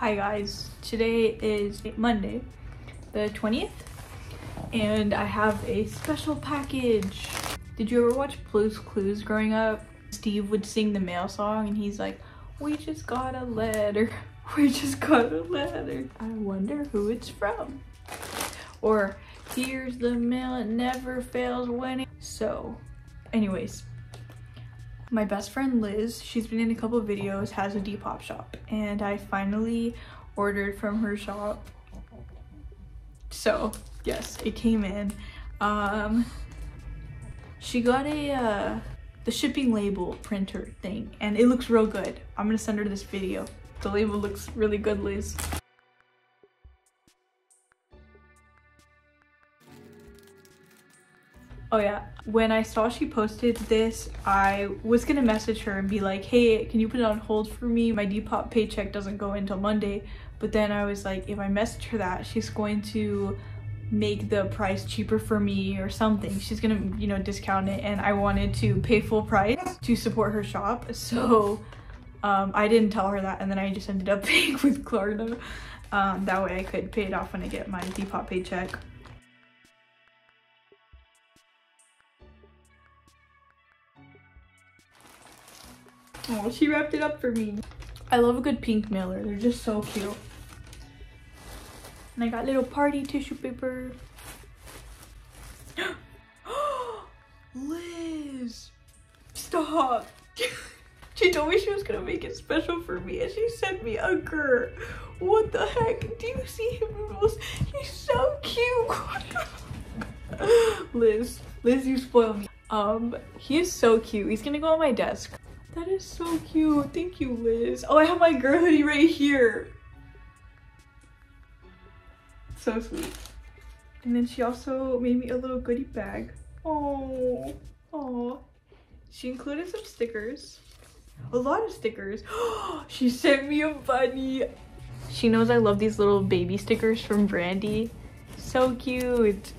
Hi guys, today is Monday the 20th and I have a special package. Did you ever watch Blue's Clues growing up? Steve would sing the mail song and he's like, "We just got a letter, we just got a letter. I wonder who it's from." Or, "Here's the mail, it never fails when it..." So, anyways, my best friend Liz, she's been in a couple of videos, has a Depop shop, and I finally ordered from her shop. So yes, it came in. She got a the shipping label printer thing, and it looks real good. I'm gonna send her this video. The label looks really good, Liz. Oh yeah, when I saw she posted this, I was gonna message her and be like, "Hey, can you put it on hold for me? My Depop paycheck doesn't go until Monday." But then I was like, if I message her that, she's going to make the price cheaper for me or something. She's gonna, you know, discount it, and I wanted to pay full price to support her shop. So I didn't tell her that, and then I just ended up paying with Klarna. That way I could pay it off when I get my Depop paycheck. Oh, she wrapped it up for me. I love a good pink mailer. They're just so cute. And I got little party tissue paper. Liz! Stop! She told me she was gonna make it special for me and she sent me a grr. What the heck? Do you see him? He's so cute! Liz, you spoil me. He is so cute. He's gonna go on my desk. That is so cute. Thank you, Liz. Oh, I have my girl hoodie right here. So sweet. And then she also made me a little goodie bag. Oh, oh. She included some stickers. A lot of stickers. She sent me a bunny. She knows I love these little baby stickers from Brandy. So cute.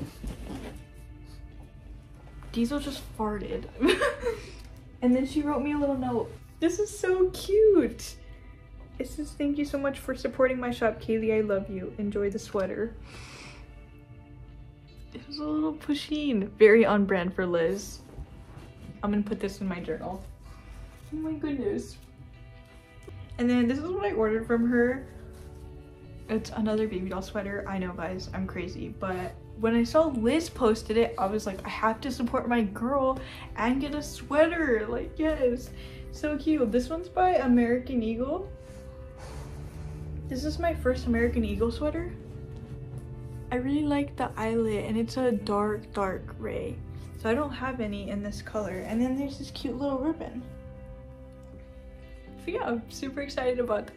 Diesel just farted. And then she wrote me a little note. This is so cute. It says, "Thank you so much for supporting my shop, Kaylee. I love you. Enjoy the sweater." It was a little pusheen. Very on brand for Liz. I'm gonna put this in my journal. Oh my goodness. And then this is what I ordered from her. It's another baby doll sweater. I know, guys, I'm crazy, but when I saw Liz posted it, I was like, I have to support my girl and get a sweater. Like, yes, so cute. This one's by American Eagle. This is my first American Eagle sweater. I really like the eyelet, and it's a dark gray. So I don't have any in this color. And then there's this cute little ribbon. So yeah, I'm super excited about that.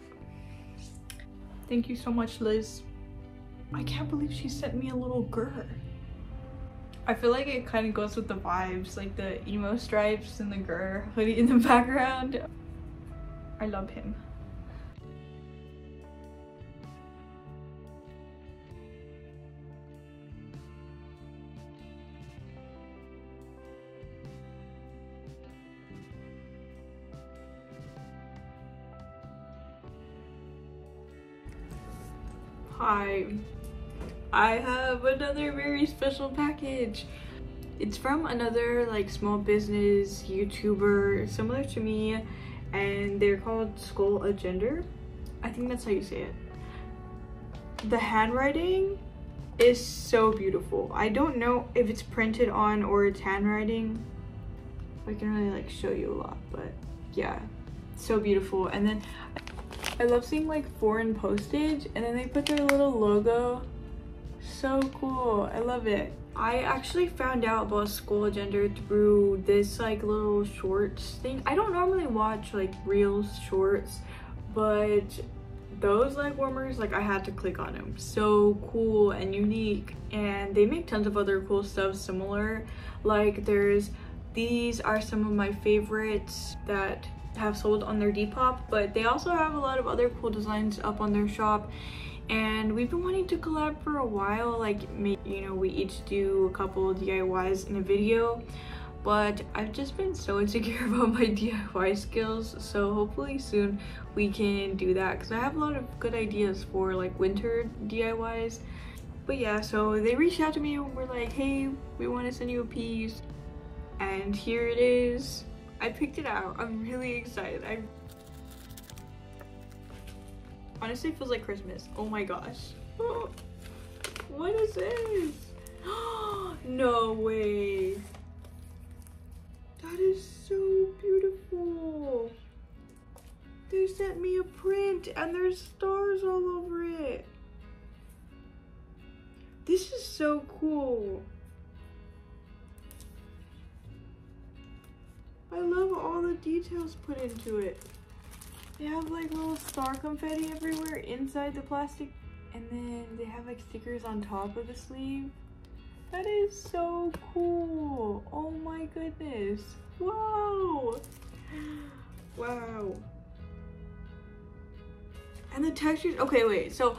Thank you so much, Liz. I can't believe she sent me a little grr. I feel like it kind of goes with the vibes, like the emo stripes and the grr hoodie in the background. I love him. Hi. I have another very special package. It's from another like small business YouTuber similar to me, and they're called agender. I think that's how you say it. The handwriting is so beautiful. I don't know if it's printed on or it's handwriting. I can really like show you a lot, but yeah, so beautiful. And then I love seeing like foreign postage, and then they put their little logo. So cool. I love it. I actually found out about agender through this like little shorts thing. I don't normally watch like real shorts, but those leg warmers, like I had to click on them. So cool and unique, and they make tons of other cool stuff similar. Like these are some of my favorites that have sold on their Depop, but they also have a lot of other cool designs up on their shop. And we've been wanting to collab for a while, like, you know, we each do a couple DIYs in a video, but I've just been so insecure about my DIY skills, so hopefully soon we can do that because I have a lot of good ideas for like winter DIYs. But yeah, so they reached out to me and were like, hey, we want to send you a piece, and here it is. I picked it out. I'm really excited. Honestly, it feels like Christmas. Oh my gosh. What is this? No way. That is so beautiful. They sent me a print and there's stars all over it. This is so cool. I love all the details put into it. They have like little star confetti everywhere inside the plastic, and then they have like stickers on top of the sleeve. That is so cool. Oh my goodness. Wow. Wow. And the textures, okay, wait, so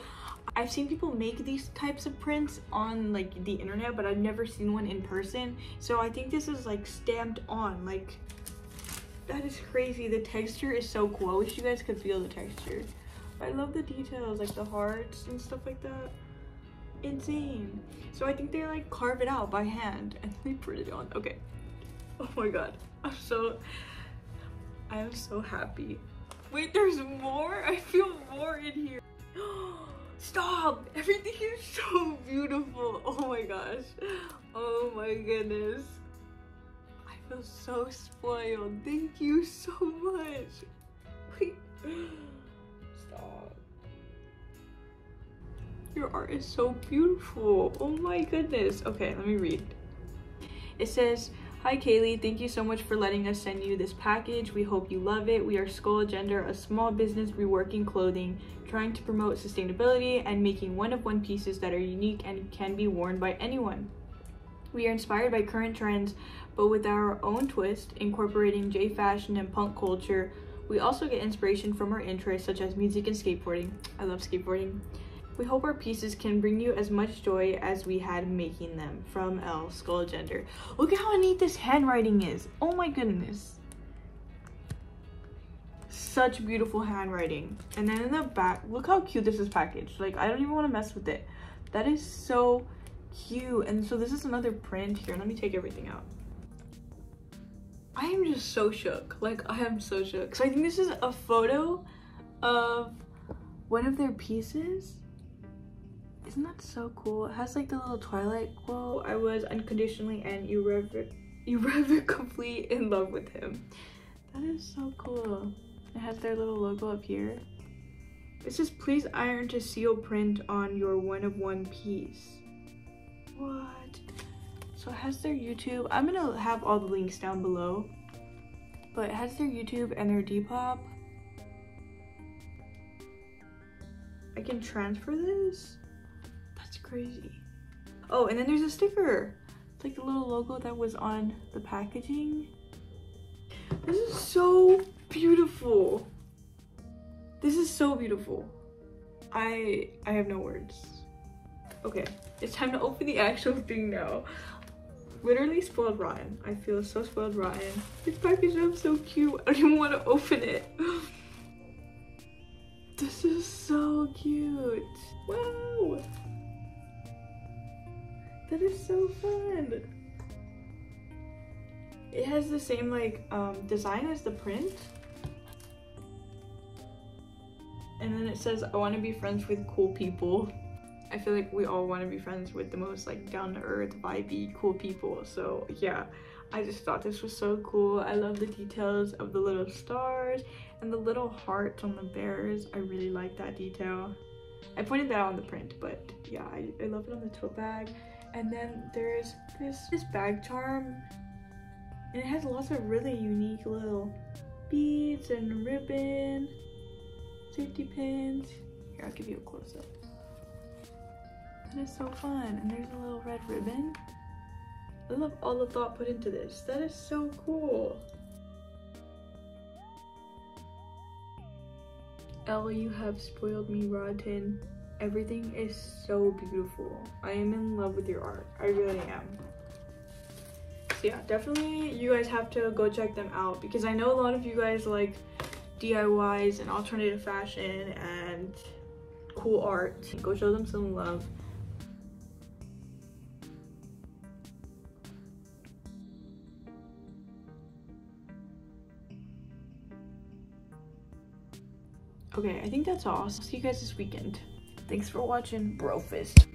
I've seen people make these types of prints on like the internet, but I've never seen one in person. So I think this is like stamped on, like, that is crazy. The texture is so cool. I wish you guys could feel the texture. I love the details, like the hearts and stuff like that. Insane. So I think they like carve it out by hand and they print it on. Okay. Oh my god. I am so happy. Wait, there's more? I feel more in here. Stop! Everything is so beautiful. Oh my gosh. Oh my goodness. I feel so spoiled. Thank you so much. Wait. Stop. Your art is so beautiful. Oh my goodness. Okay, let me read. It says, hi Kaylee, thank you so much for letting us send you this package. We hope you love it. We are Agender, a small business reworking clothing, trying to promote sustainability and making one-of-one pieces that are unique and can be worn by anyone. We are inspired by current trends, but with our own twist, incorporating J fashion and punk culture. We also get inspiration from our interests such as music and skateboarding. I love skateboarding. We hope our pieces can bring you as much joy as we had making them. From L, Agender. Look at how neat this handwriting is. Oh my goodness. Such beautiful handwriting. And then in the back, look how cute this is packaged. Like, I don't even want to mess with it. That is so cute. And so this is another print. Here, let me take everything out. I am just so shook. Like, I am so shook. So I think this is a photo of one of their pieces. Isn't that so cool? It has like the little Twilight quote. I was unconditionally and irrevocably in love with him. That is so cool. It has their little logo up here. It says, please iron to seal print on your one-of-one piece. What? So it has their YouTube. I'm gonna have all the links down below. But it has their YouTube and their depop. I can transfer this? That's crazy. Oh, and then there's a sticker. It's like the little logo that was on the packaging. This is so beautiful. This is so beautiful. I have no words. Okay, it's time to open the actual thing now. Literally spoiled rotten. I feel so spoiled rotten. This package is so cute. I don't even want to open it. This is so cute. Wow. That is so fun. It has the same like design as the print. And then it says, I want to be friends with cool people. I feel like we all want to be friends with the most like down-to-earth, vibey, cool people. So yeah, I just thought this was so cool. I love the details of the little stars and the little hearts on the bears. I really like that detail. I pointed that out on the print, but yeah, I love it on the tote bag. And then there's this bag charm, and it has lots of really unique little beads and ribbon, safety pins. Here, I'll give you a close-up. That is so fun. And there's a little red ribbon. I love all the thought put into this. That is so cool. Elle, you have spoiled me rotten. Everything is so beautiful. I am in love with your art. I really am. So yeah, definitely you guys have to go check them out because I know a lot of you guys like DIYs and alternative fashion and cool art. Go show them some love. Okay, I think that's all. I'll see you guys this weekend. Thanks for watching, Brofist.